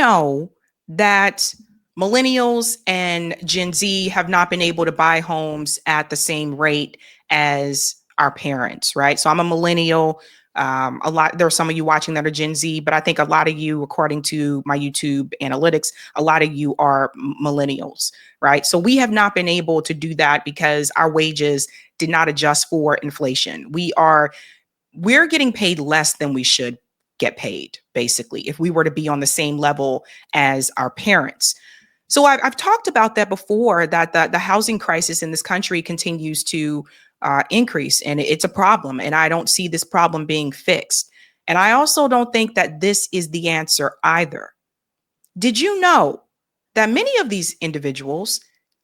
know that millennials and Gen Z have not been able to buy homes at the same rate as our parents, right? So I'm a millennial. There are some of you watching that are Gen Z, but I think a lot of you, according to my YouTube analytics, a lot of you are millennials, right? So we have not been able to do that because our wages did not adjust for inflation. We're getting paid less than we should get paid, basically, if we were to be on the same level as our parents. So I've talked about that before, that the housing crisis in this country continues to increase, and it's a problem. And I don't see this problem being fixed. And I also don't think that this is the answer either. Did you know that many of these individuals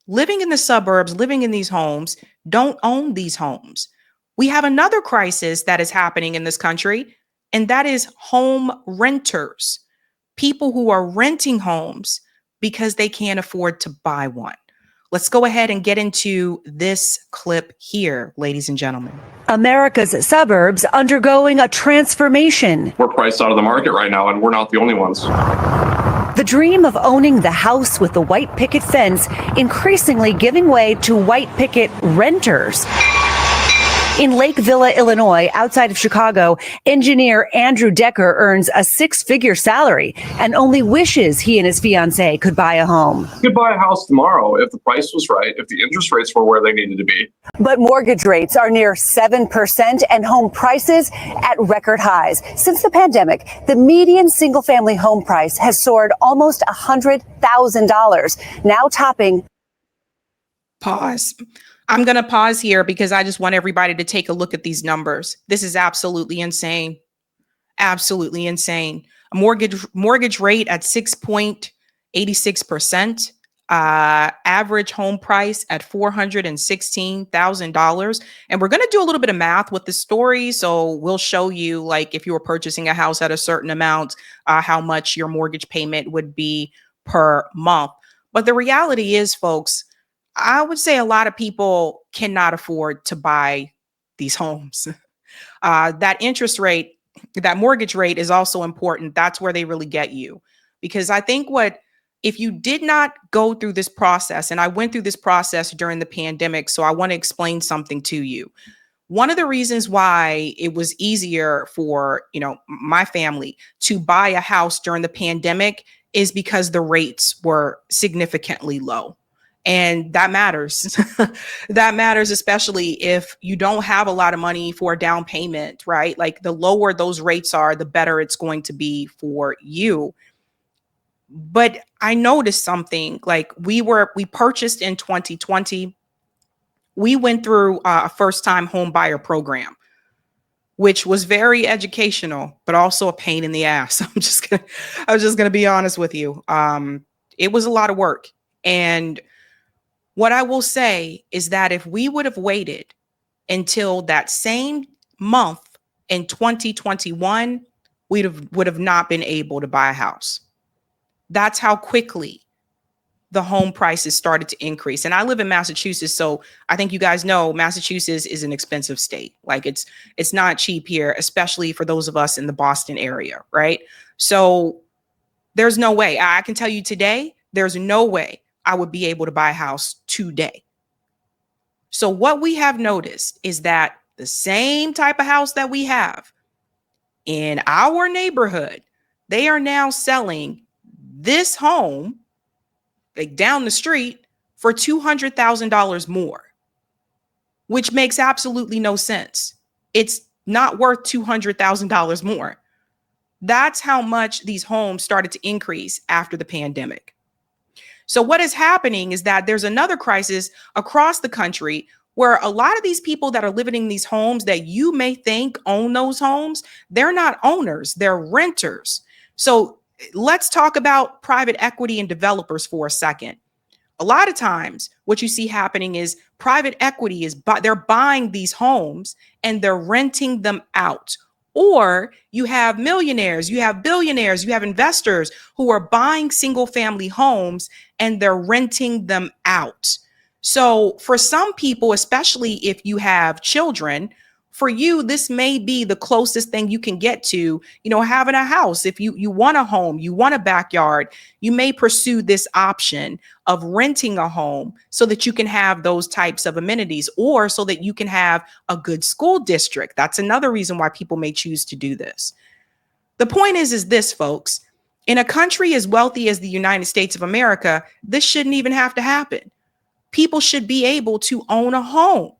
living in the suburbs, living in these homes, don't own these homes? We have another crisis that is happening in this country, and that is home renters, people who are renting homes because they can't afford to buy one. Let's go ahead and get into this clip here, ladies and gentlemen. America's suburbs undergoing a transformation. We're priced out of the market right now, and we're not the only ones. The dream of owning the house with the white picket fence increasingly giving way to white picket renters. In Lake Villa, Illinois, outside of Chicago, engineer Andrew Decker earns a six-figure salary and only wishes he and his fiancée could buy a home. You could buy a house tomorrow if the price was right, if the interest rates were where they needed to be. But mortgage rates are near 7% and home prices at record highs. Since the pandemic, the median single-family home price has soared almost $100,000, now topping. Pause. I'm going to pause here because I just want everybody to take a look at these numbers. This is absolutely insane. Absolutely insane. A mortgage rate at 6.86%, average home price at $416,000. And we're going to do a little bit of math with the story. So we'll show you, like, if you were purchasing a house at a certain amount, how much your mortgage payment would be per month. But the reality is, folks, I would say a lot of people cannot afford to buy these homes. That interest rate, that mortgage rate is also important. That's where they really get you. Because I think if you did not go through this process, and I went through this process during the pandemic, so I want to explain something to you. One of the reasons why it was easier for, my family to buy a house during the pandemic is because the rates were significantly low. And that matters. That matters, especially if you don't have a lot of money for a down payment, right? Like, the lower those rates are, the better it's going to be for you. But I noticed something. Like, we purchased in 2020. We went through a first-time home buyer program, which was very educational, but also a pain in the ass. I was just gonna be honest with you. It was a lot of work. And what I will say is that if we would have waited until that same month in 2021, would have not been able to buy a house. That's how quickly the home prices started to increase. And I live in Massachusetts, so I think you guys know Massachusetts is an expensive state. Like, it's not cheap here, especially for those of us in the Boston area, right? So there's no way. I can tell you today, there's no way I would be able to buy a house today. So what we have noticed is that the same type of house that we have in our neighborhood, they are now selling this home, like, down the street for $200,000 more, which makes absolutely no sense. It's not worth $200,000 more. That's how much these homes started to increase after the pandemic. So what is happening is that there's another crisis across the country where a lot of these people that are living in these homes that you may think own those homes, they're not owners, they're renters. So let's talk about private equity and developers for a second. A lot of times what you see happening is private equity they're buying these homes and they're renting them out. Or you have millionaires, you have billionaires, you have investors who are buying single family homes and they're renting them out. So for some people, especially if you have children, For you, this may be the closest thing you can get to, having a house. If you want a home, you want a backyard, you may pursue this option of renting a home so that you can have those types of amenities, or so that you can have a good school district. That's another reason why people may choose to do this. The point is this, folks. In a country as wealthy as the United States of America, this shouldn't even have to happen. People should be able to own a home.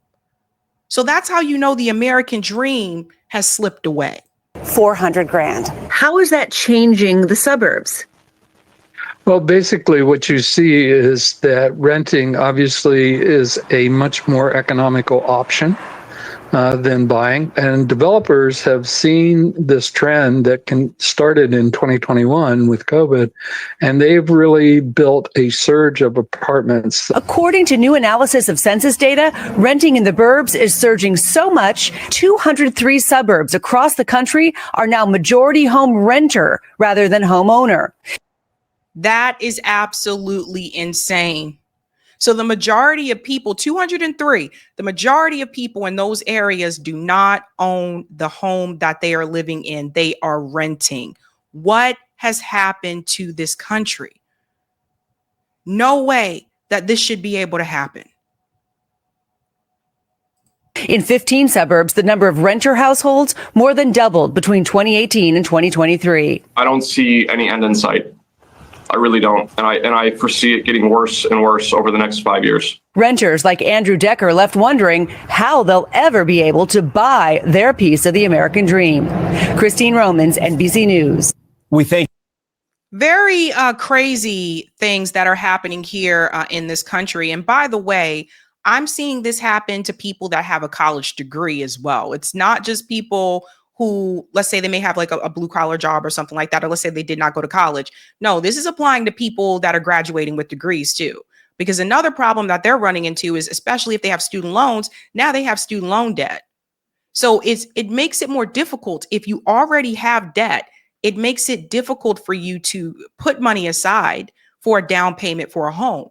So that's how you know the American dream has slipped away. 400 grand. How is that changing the suburbs? Well, basically what you see is that renting obviously is a much more economical option than buying. And developers have seen this trend that started in 2021 with COVID, and they've really built a surge of apartments. According to new analysis of census data, renting in the burbs is surging so much, 203 suburbs across the country are now majority home renter rather than homeowner. That is absolutely insane. So the majority of people, 203, the majority of people in those areas do not own the home that they are living in. They are renting. What has happened to this country? No way that this should be able to happen. In 15 suburbs, the number of renter households more than doubled between 2018 and 2023. I don't see any end in sight. I really don't. And I foresee it getting worse and worse over the next 5 years. Renters like Andrew Decker left wondering how they'll ever be able to buy their piece of the American dream. Christine Romans, NBC News. We thank Very crazy things that are happening here in this country. And by the way, I'm seeing this happen to people that have a college degree as well. It's not just people who, let's say they may have like a blue collar job or something like that, or let's say they did not go to college. No, this is applying to people that are graduating with degrees too. Because another problem that they're running into is, especially if they have student loans, now they have student loan debt. So it makes it more difficult. If you already have debt, it makes it difficult for you to put money aside for a down payment for a home.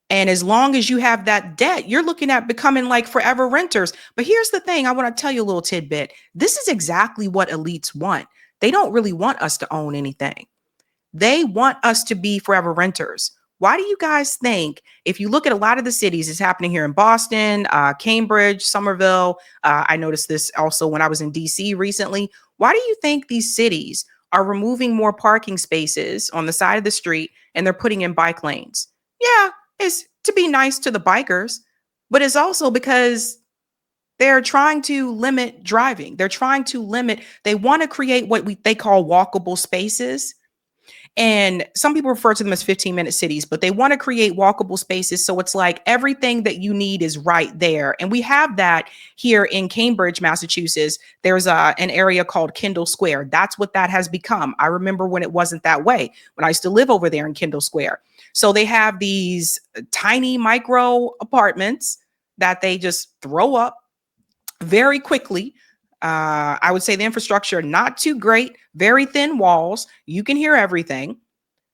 And as long as you have that debt, you're looking at becoming like forever renters. But here's the thing. I want to tell you a little tidbit. This is exactly what elites want. They don't really want us to own anything. They want us to be forever renters. Why do you guys think, if you look at a lot of the cities, it's happening here in Boston, Cambridge, Somerville. I noticed this also when I was in DC recently. Why do you think these cities are removing more parking spaces on the side of the street and they're putting in bike lanes? Yeah. Is to be nice to the bikers, but it's also because they're trying to limit driving. They're trying to limit, they want to create what they call walkable spaces. And some people refer to them as 15-minute cities, but they want to create walkable spaces. So it's like everything that you need is right there. And we have that here in Cambridge, Massachusetts. There's an area called Kendall Square. That's what that has become. I remember when it wasn't that way, when I used to live over there in Kendall Square. So they have these tiny micro apartments that they just throw up very quickly. I would say the infrastructure, not too great, very thin walls. You can hear everything.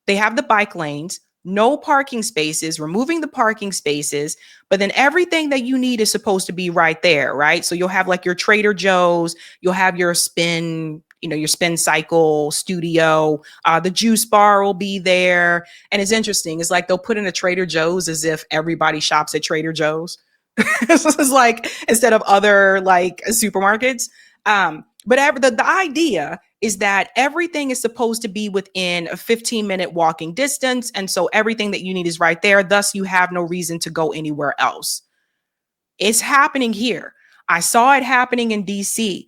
They have the bike lanes, no parking spaces, removing the parking spaces, but then everything that you need is supposed to be right there, right? So you'll have like your Trader Joe's, you'll have your spin cycle studio, the juice bar will be there. And it's interesting. It's like they'll put in a Trader Joe's as if everybody shops at Trader Joe's. This is like, instead of other like supermarkets. But the idea is that everything is supposed to be within a 15-minute walking distance. And so everything that you need is right there. Thus, you have no reason to go anywhere else. It's happening here. I saw it happening in DC.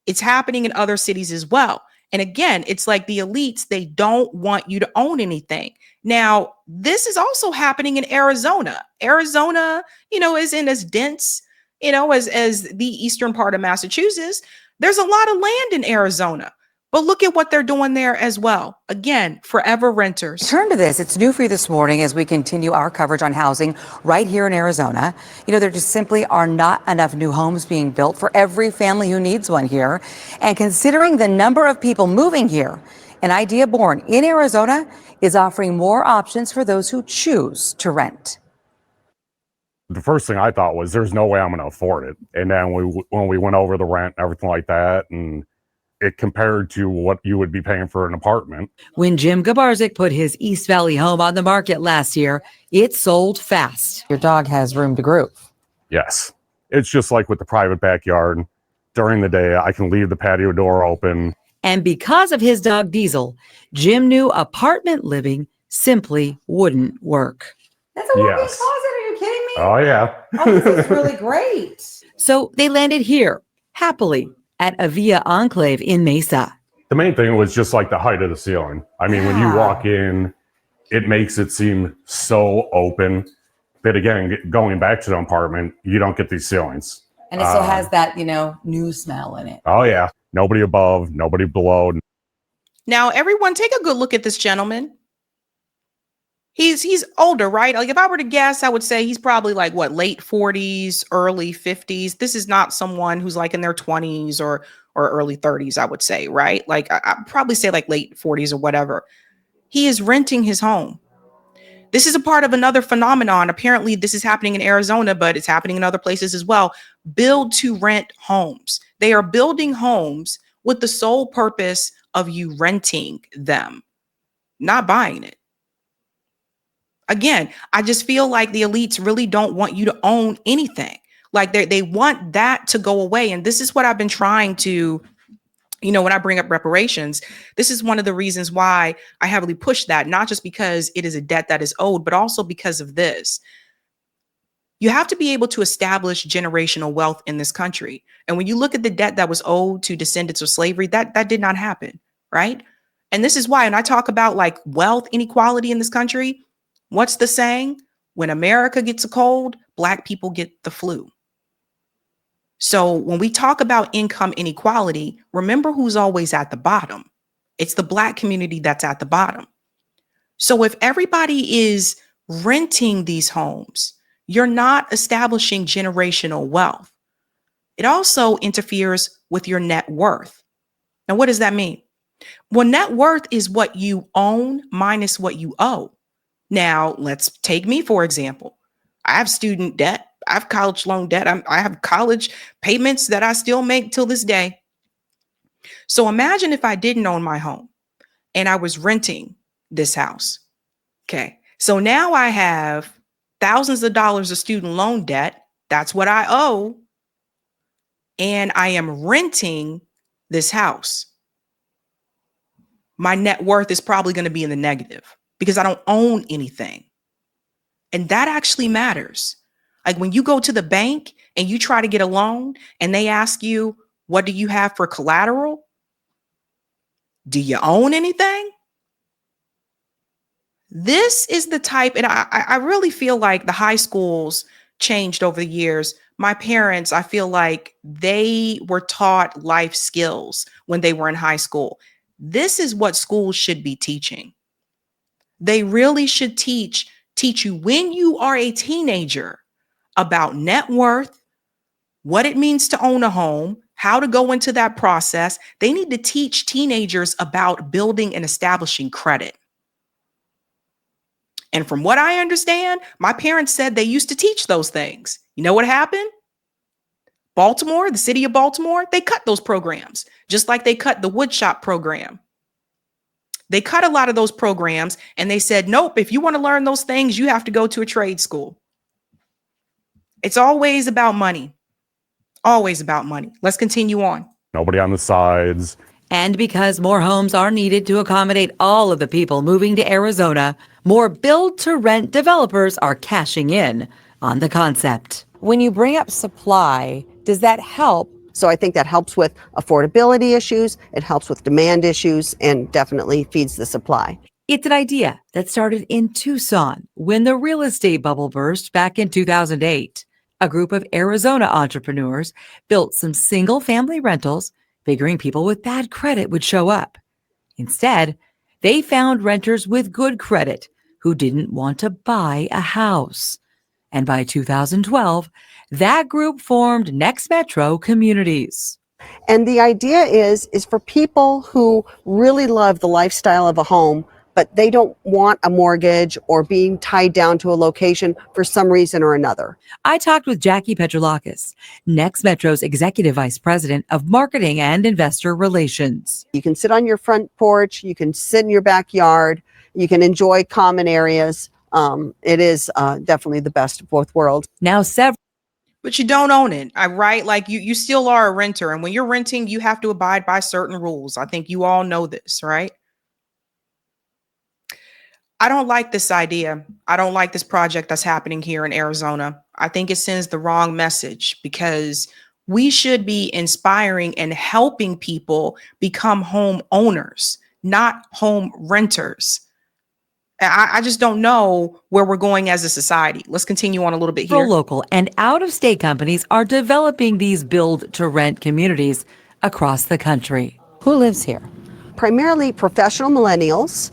It's happening in other cities as well. And again, it's like the elites, they don't want you to own anything. Now, this is also happening in Arizona. Arizona, isn't as dense, as the eastern part of Massachusetts. There's a lot of land in Arizona. But look at what they're doing there as well. Again, forever renters. Turn to this. It's new for you this morning as we continue our coverage on housing right here in Arizona. There just simply are not enough new homes being built for every family who needs one here. And considering the number of people moving here, an idea born in Arizona is offering more options for those who choose to rent. The first thing I thought was, there's no way I'm going to afford it. And then when we went over the rent and everything like that, and it compared to what you would be paying for an apartment. When Jim Gabarzik put his East Valley home on the market last year, it sold fast. Your dog has room to groove. Yes. It's just like with the private backyard. During the day, I can leave the patio door open. And because of his dog Diesel, Jim knew apartment living simply wouldn't work. That's a walk-in Yes. closet. Are you kidding me? Oh, yeah. Oh, this is really great. So they landed here, happily, at Avia Enclave in Mesa. The main thing was just like the height of the ceiling. I mean, when you walk in, it makes it seem so open. But again, going back to the apartment, you don't get these ceilings. And it still has that, new smell in it. Oh, yeah. Nobody above, nobody below. Now, everyone, take a good look at this gentleman. He's older, right? Like, if I were to guess, I would say he's probably like late 40s, early 50s. This is not someone who's like in their 20s or early 30s, I would say, right? Like, I'd probably say like late 40s or whatever. He is renting his home. This is a part of another phenomenon. Apparently, this is happening in Arizona, but it's happening in other places as well. Build to rent homes. They are building homes with the sole purpose of you renting them, not buying it. Again, I just feel like the elites really don't want you to own anything. Like they want that to go away. And this is what I've been trying to, when I bring up reparations, this is one of the reasons why I heavily push that, not just because it is a debt that is owed, but also because of this. You have to be able to establish generational wealth in this country. And when you look at the debt that was owed to descendants of slavery, that did not happen, right? And this is why, and I talk about like wealth inequality in this country. What's the saying? When America gets a cold, Black people get the flu. So when we talk about income inequality, remember who's always at the bottom. It's the Black community that's at the bottom. So if everybody is renting these homes, you're not establishing generational wealth. It also interferes with your net worth. Now, what does that mean? Well, net worth is what you own minus what you owe. Now, let's take me, for example. I have student debt. I have college loan debt. I have college payments that I still make till this day. So imagine if I didn't own my home and I was renting this house. Okay. So now I have thousands of dollars of student loan debt. That's what I owe. And I am renting this house. My net worth is probably going to be in the negative because I don't own anything. And that actually matters. Like when you go to the bank and you try to get a loan and they ask you, what do you have for collateral? Do you own anything? This is the type, and I really feel like the high schools changed over the years. My parents, I feel like they were taught life skills when they were in high school. This is what schools should be teaching. They really should teach you when you are a teenager about net worth, what it means to own a home, how to go into that process. They need to teach teenagers about building and establishing credit. And from what I understand, my parents said they used to teach those things. You know what happened? Baltimore, the city of Baltimore, they cut those programs, just like they cut the woodshop program. They cut a lot of those programs and they said, nope, if you want to learn those things, you have to go to a trade school. It's always about money. Always about money. Let's continue on. Nobody on the sides. And because more homes are needed to accommodate all of the people moving to Arizona, more build-to-rent developers are cashing in on the concept. When you bring up supply, does that help? So I think that helps with affordability issues, it helps with demand issues, and definitely feeds the supply. It's an idea that started in Tucson when the real estate bubble burst back in 2008. A group of Arizona entrepreneurs built some single-family rentals, figuring people with bad credit would show up. Instead, they found renters with good credit who didn't want to buy a house. And by 2012, that group formed Next Metro Communities. And the idea is for people who really love the lifestyle of a home, but they don't want a mortgage or being tied down to a location for some reason or another. I talked with Jackie Petrolakis, Next Metro's Executive Vice President of Marketing and Investor Relations. You can sit on your front porch, you can sit in your backyard, you can enjoy common areas. It is definitely the best of both worlds. Now, several. But you don't own it, right? Like you still are a renter. And when you're renting, you have to abide by certain rules. I think you all know this, right? I don't like this idea. I don't like this project that's happening here in Arizona. I think it sends the wrong message because we should be inspiring and helping people become home owners, not home renters. I just don't know where we're going as a society. Let's continue on a little bit here. Local and out-of-state companies are developing these build-to-rent communities across the country. Who lives here? Primarily professional millennials,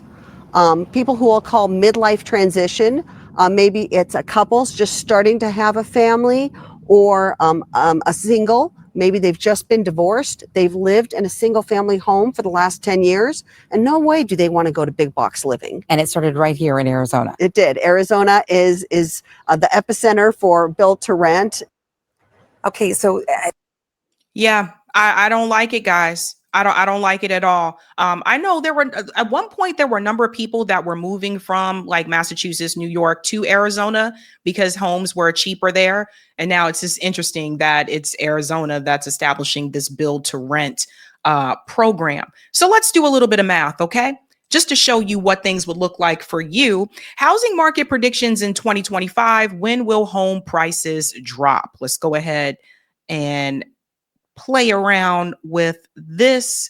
people who will call midlife transition. Maybe it's a couple's just starting to have a family, or a single. Maybe they've just been divorced. They've lived in a single family home for the last 10 years, and no way do they want to go to big box living. And it started right here in Arizona. It did. Arizona is the epicenter for build to rent. Okay, so yeah, I don't like it, guys. I don't like it at all. I know there were at one point there were a number of people that were moving from like Massachusetts, New York to Arizona because homes were cheaper there. And now it's just interesting that it's Arizona that's establishing this build to rent program. So let's do a little bit of math, okay? Just to show you what things would look like for you. Housing market predictions in 2025. When will home prices drop? Let's go ahead and play around with this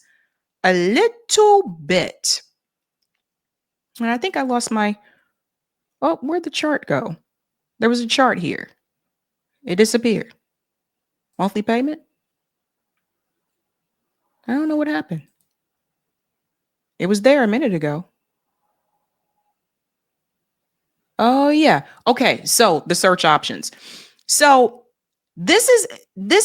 a little bit. And I think I lost my, oh, where'd the chart go? There was a chart here. It disappeared. Monthly payment? I don't know what happened. It was there a minute ago. Oh yeah. Okay. So the search options. So this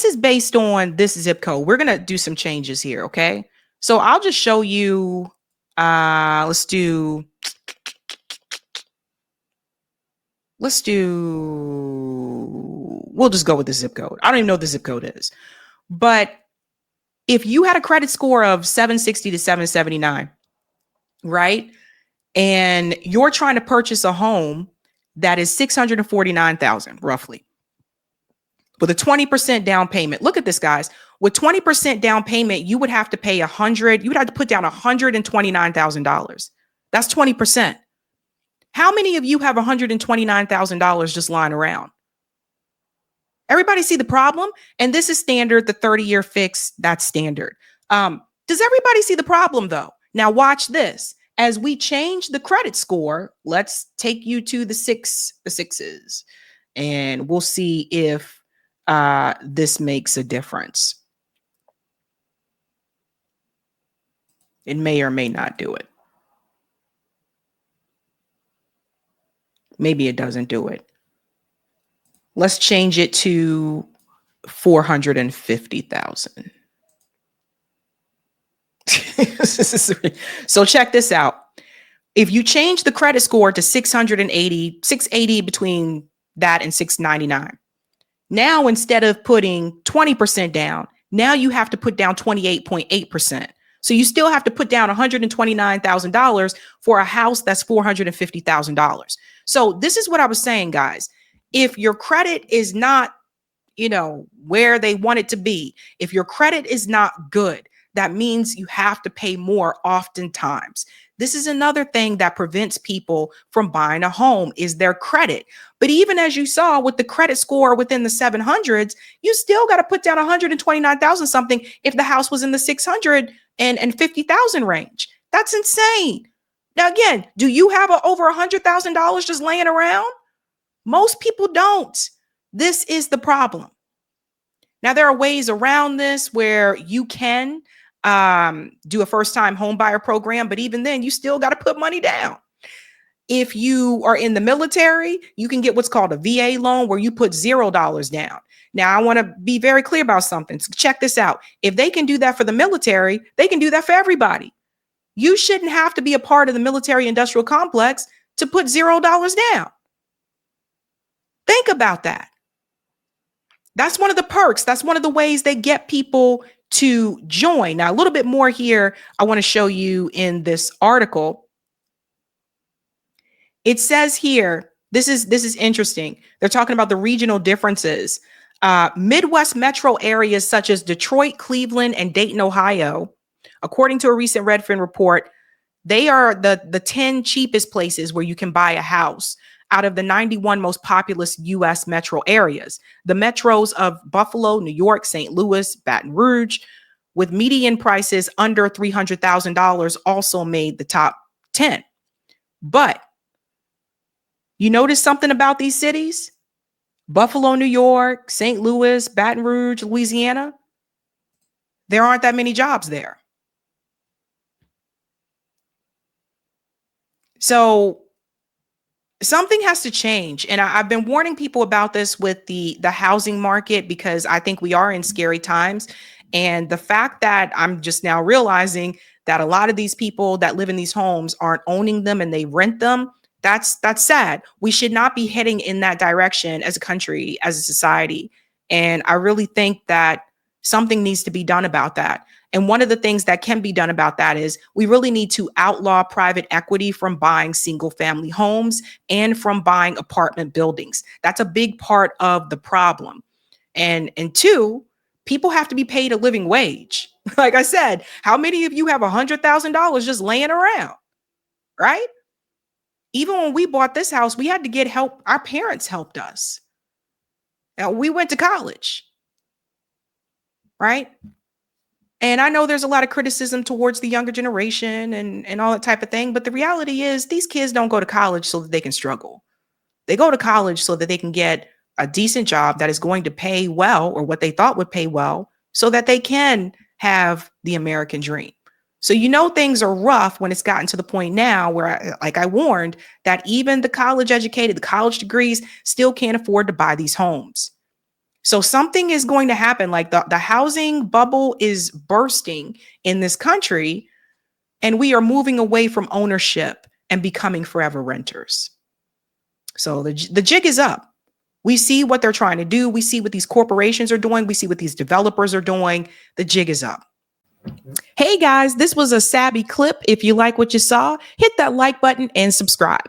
is based on this zip code. We're going to do some changes here. Okay. So I'll just show you, we'll just go with the zip code. I don't even know what the zip code is, but if you had a credit score of 760 to 779, right? And you're trying to purchase a home that is 649,000 roughly with a 20% down payment. Look at this, guys. With 20% down payment, you would have to pay you would have to put down $129,000. That's 20%. How many of you have $129,000 just lying around? Everybody see the problem? And this is standard, the 30-year fix, that's standard. Does everybody see the problem though? Now watch this. As we change the credit score, let's take you to the sixes, and we'll see if this makes a difference. It may or may not do it. Maybe it doesn't do it. Let's change it to 450,000. So check this out. If you change the credit score to 680 between that and 699, now instead of putting 20% down, now you have to put down 28.8%. So you still have to put down $129,000 for a house that's $450,000. So this is what I was saying, guys. If your credit is not, where they want it to be, if your credit is not good, that means you have to pay more oftentimes. This is another thing that prevents people from buying a home is their credit. But even as you saw with the credit score within the 700s, you still got to put down 129,000 something if the house was in the 650,000 range. That's insane. Now, again, do you have over $100,000 just laying around? Most people don't. This is the problem. Now, there are ways around this where you can do a first-time home buyer program, but even then, you still got to put money down. If you are in the military, you can get what's called a VA loan where you put $0 down. Now, I want to be very clear about something. So check this out. If they can do that for the military, they can do that for everybody. You shouldn't have to be a part of the military industrial complex to put $0 down. Think about that. That's one of the perks. That's one of the ways they get people to join. Now, a little bit more here I want to show you in this article. It says here, this is interesting. They're talking about the regional differences. Midwest metro areas such as Detroit, Cleveland, and Dayton, Ohio, according to a recent Redfin report, they are the 10 cheapest places where you can buy a house out of the 91 most populous U.S. metro areas. The metros of Buffalo, New York, St. Louis, Baton Rouge, with median prices under $300,000, also made the top 10. But you notice something about these cities? Buffalo, New York, St. Louis, Baton Rouge, Louisiana, there aren't that many jobs there. So something has to change. And I've been warning people about this with the housing market, because I think we are in scary times. And the fact that I'm just now realizing that a lot of these people that live in these homes aren't owning them and they rent them, that's sad. We should not be heading in that direction as a country, as a society. And I really think that something needs to be done about that. And one of the things that can be done about that is we really need to outlaw private equity from buying single family homes and from buying apartment buildings. That's a big part of the problem. And two, people have to be paid a living wage. Like I said, how many of you have $100,000 just laying around, right? Even when we bought this house, we had to get help. Our parents helped us. Now, we went to college, right? And I know there's a lot of criticism towards the younger generation and all that type of thing. But the reality is these kids don't go to college so that they can struggle. They go to college so that they can get a decent job that is going to pay well, or what they thought would pay well, so that they can have the American dream. So, things are rough when it's gotten to the point now where, like I warned, that even the college educated, the college degrees still can't afford to buy these homes. So something is going to happen. Like the housing bubble is bursting in this country, and we are moving away from ownership and becoming forever renters. So the jig is up. We see what they're trying to do. We see what these corporations are doing. We see what these developers are doing. The jig is up. Hey guys, this was a Sabby clip. If you like what you saw, hit that like button and subscribe.